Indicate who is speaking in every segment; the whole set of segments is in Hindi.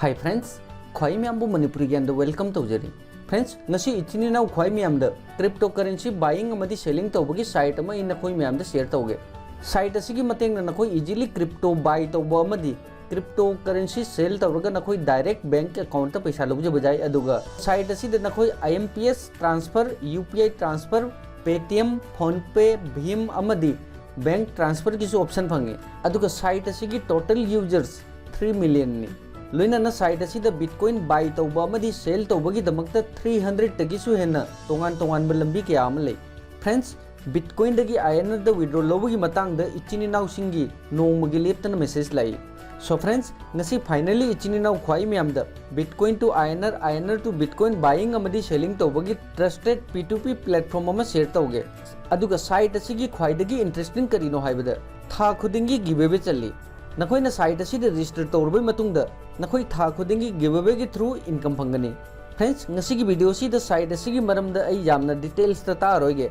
Speaker 1: हाय फ्रेंड्स ख्वाई मैम मनपुरी गेम वेलकम तौजरी फ्रेंड्स ngasi इचिनी नाउ ख्वाई मैम क्रिप्टो करेंसी बाइंग अमदी सेलिंग तौबगी साइट अमा इन नखोई मैम शेयर तौगे साइट असिगी mateंग नखोई इजीली क्रिप्टो बाय तौबो अमदी क्रिप्टो करेंसी सेल तौरगा नखोई डायरेक्ट बैंक अकाउंट पैसा लौजे बजाय अदुगा साइट असिद नखोई IMPS transfer UPI transfer Paytm PhonePe भीम अमदी बैंक ट्रांसफर की ऑप्शन फंगे अदुगा साइट असिगी टोटल यूजर्स 3 मिलियन नि लोइना साइट असिद बिटकॉइन बाय तौबा अमदी सेल तौबगी दमकता 300 तगिसु हेना तोंगान तोंगान लंबी कया अम ले फ्रेंड्स बिटकॉइन दगी INR द विड्रॉ लौबगी मतंग द इचिनी नाउ सिंगी नोंमगी लेप्तन मेसेज लाई सो फ्रेंड्स ngasi फाइनली इचिनी नाउ ख्वाई मैम द bitcoin to INR to bitcoin buying अमदी सेलिंग तौबगी ट्रस्टेड P2P प्लेटफॉर्म अमा शेयर तौगे अदुगा साइट असिगी ख्वाइदगी इंटरेस्टिंग करिनो हाइबदा था खुदिंगी गिवेवे चली नखोइना साइट असिद रजिस्टर तौरबै मतुंगदा नखोई था खुदिंगी गिवेवे की थ्रू इनकम फंगनी फ्रेंड्स ngasi वीडियो सिद साइट असिगी मरमदा आई यामना डिटेल्स ता तारोगे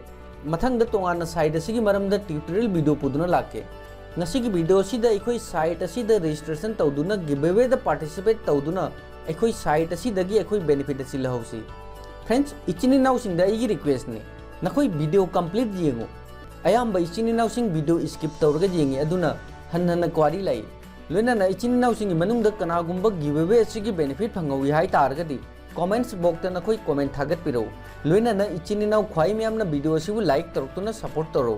Speaker 1: मथंगदा तोंगाना साइट असिगी मरमदा ट्यूटोरियल वीडियो पुदुना लाके ngasi वीडियो सिद अखोई साइट असिद रजिस्ट्रेशन तौदुना गिवेवे द पार्टिसिपेट तौदुना अखोई साइट असिदगी अखोई बेनिफिट असि लहौसी फ्रेंड्स इचिनी नाउ सिंगदा आइगी रिक्वेस्ट ने नखोई वीडियो कंप्लीट येंगो अयाम इचिनी नाउ सिंग वीडियो स्किप तौरगा येंगे अदुना हन क्वारी लाई लोइना इचिनी नाउ सिंग मनुंग द कनागुंबा गिवेवे असिगी बेनिफिट फंगौई हाई तारगदी कमेंट्स बॉक्स द नखोई कमेंट थागत पिरो लोइना इचिनी नाउ ख्वाई मैम ना वीडियो असिबु लाइक तौरतुना सपोर्ट तौरो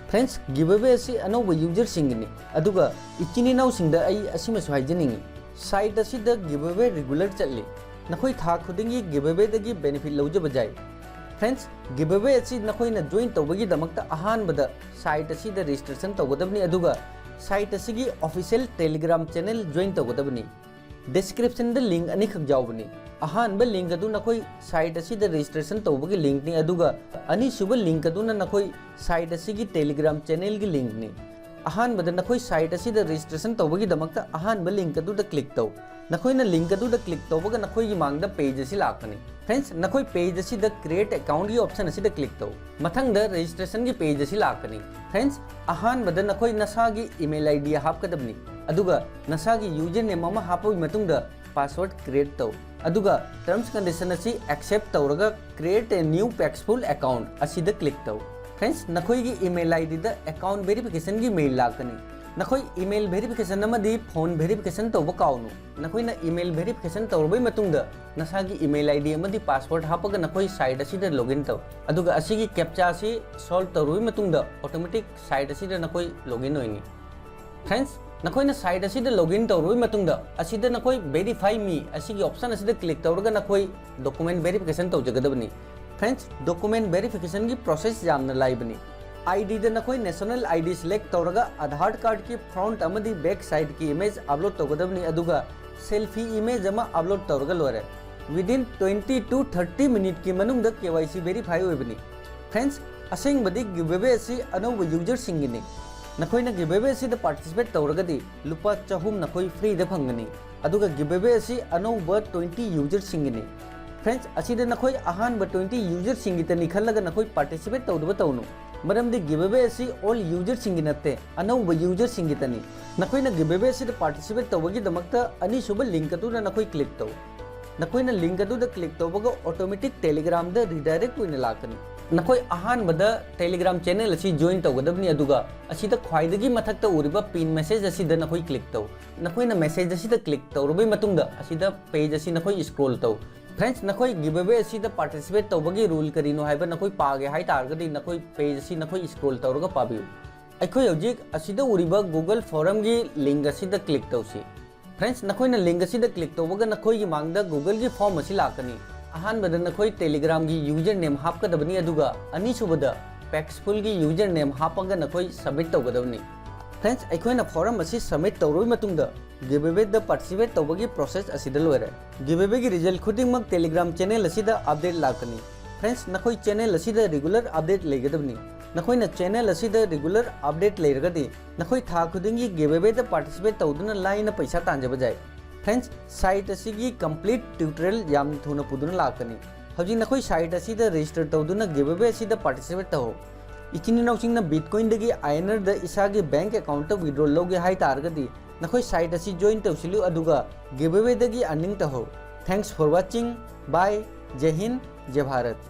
Speaker 1: फ्रेंड्स गिवेवे असी अनौब यूजर सिंगनी अदुगा इचिनी नाउ सिंग द आई असिमसु हाइजनिंगी साइट असिद गिवेवे रेगुलर चलली नखोई था खुदिंगी गिवेवे दगी बेनिफिट लौजब जाय फ्रेंड्स गिवेवे असी नखोइना जॉइन तौबगी दमकता अहानबदा साइट असिद रजिस्ट्रेशन तौगदबनी अदुगा साइट असिगी ऑफिशियल टेलीग्राम चैनल जॉइन तौगदबनी डिस्क्रिप्शन द लिंक अनी खक जावबनी अहानब लिंक अदु नखोई साइट असिद रजिस्ट्रेशन तौबगी लिंक नि अदुगा अनी सुब लिंक अदुना नखोई साइट असिगी टेलीग्राम चैनल की लिंक नि अहानबद नखोई साइट असिद रजिस्ट्रेशन तौबगी दमकता अहानब लिंक अदु द क्लिक तौ नखोइना लिंक अदु द क्लिक तौबगा नखोई की मांग द पेज असी लाकनी फ्रेंड्स नखोई पेज असी द क्रिएट अकाउंट की ऑप्शन असी द क्लिक तौ मथंग द रजिस्ट्रेशन की पेज असी लाकनी फ्रेंड्स अहानबद नखोई नसागी ईमेल आईडी हापकदबनी अदुगा नसागी यूजर नेम अमा हापबी मतुंग द पासवर्ड क्रिएट तौ अदुगा टर्म्स कंडीशन असी एक्सेप्ट तौरगा create a new Paxful account असी द क्लिक तौ फ्रेंड्स नखोई की ईमेल आईडी द अकाउंट वेरिफिकेशन की मेल लाकनी नखोई ईमेल वेरिफिकेशन अमदी फोन वेरिफिकेशन तौब काउनु नखोइना ईमेल वेरिफिकेशन तौरबै मतुंगदा नसागी ईमेल आईडी अमदी पासवर्ड हापगा नखोई साइट असिदा लॉगिन तौ अदुगा असिगी कैप्चा असि सॉल्व तौरबै मतुंगदा ऑटोमेटिक साइट असिदा नखोई लॉगिन होइनी फ्रेंड्स नखोइना साइट असिदा लॉगिन तौरबै मतुंगदा असिदा नखोई वेरीफाई मी असिगी ऑप्शन असिदा क्लिक तौरगा नखोई डॉक्यूमेंट वेरिफिकेशन तौजगदबनी फ्रेंड्स डॉक्यूमेंट वेरिफिकेशन की प्रोसेस यामना लाइबनी ID द नखोई नेशनल ID सिलेक्ट तौरगा आधार कार्ड की फ्रंट अमदी बैक साइड की इमेज अपलोड तौगदबनी अदुगा सेल्फी इमेज अमा अपलोड तौरगा लोरे विदिन 20 to 30 मिनट की मनुंग द KYC वेरीफाई होइबनी फ्रेंड्स असेंग बदी गिवेवे असी अनौब यूजर सिंगिनी नखोइना गिवेवे असी द पार्टिसिपेट तौरगदी लुपा 400 नखोई फ्री द फंगनी अदुगा गिवेवे असी अनौब 20 यूजर सिंगिनी फ्रेंड्स असी द नखोई अहान 20 यूजर सिंगी तनी खल्लगा नखोई पार्टिसिपेट तौदब तौनु मरमदी गिवेवे असी ऑल यूजर सिंगी नत्ते अनौब यूजर सिंगी तनी नखोइना गिवेवे असी द पार्टिसिपेट तौबगी दमकता अनी सुब लिंक अदुना नखोई क्लिक तौ नखोइना लिंक अदुदा क्लिक तौबगा ऑटोमेटिक टेलीग्राम द रिडायरेक्ट होइना लाकनी नखोई अहानबद टेलीग्राम चैनल असी जॉइन तौगदबनी अदुगा असिदा ख्वाइदगी मथक्ता उरिबा पिन मैसेज असिदा नखोई क्लिक तौ नखोइना मैसेज असिदा क्लिक तौरबै मतुंगदा असिदा पेज असी नखोई स्क्रॉल तौ फ्रेंड्स नखोई गिवेवे असिदा पार्टिसिपेट तौबगी रूल करिनो हाइबा नखोई पागे हाइ तारगदी नखोई पेज असी नखोई स्क्रॉल तौरगा पाबियु अखोई हौजिक असिदा उरिबा गूगल फॉरम की लिंक असिदा क्लिक तौसी फ्रेंड्स नखोइना लिंक असिदा क्लिक तौबगा नखोई की मांगदा गूगल की फॉर्म असी लाकनी अहानबद नखोई टेलीग्राम की यूजर नेम हापकदबनी अदुगा अनीसुबदा पैक्सफुल की यूजर नेम हापगा नखोई सबमिट तौगदबनी फ्रेंड्स अखोइना फॉरम असी सबमिट तौरोइ मतुंगदा गिवेवे द पार्टिसिपेट तौबगी प्रोसेस असिदा लोरे गिवेवे की रिजल्ट खुदिंगमक टेलीग्राम चैनल असिदा अपडेट लाकनी फ्रेंड्स नखोई चैनल असिदा रेगुलर अपडेट लेगदबनी नखोइना चैनल असिदा रेगुलर अपडेट लेरगदी नखोई था खुदिंगी गिवेवे द पार्टिसिपेट तौदुना लाइना पैसा तांजब जाय फ्रेंड्स साइट असिगी कंप्लीट ट्यूटोरियल याम थुना पुदुना लाकनी हजि नखोई साइट असिदा रजिस्टर तौदुना गिवेवे असिदा पार्टिसिपेट तौ इचिनी नाउसिंगना बिटकॉइन दगी INR द इसागी बैंक अकाउंट विड्रॉ लोगे हाई तारगदी नखोई साइट असी जॉइन तौसिलु अदुगा गिवअवे दगी अर्निंग तहो। Thanks for watching. बाय। जय हिंद जय भारत।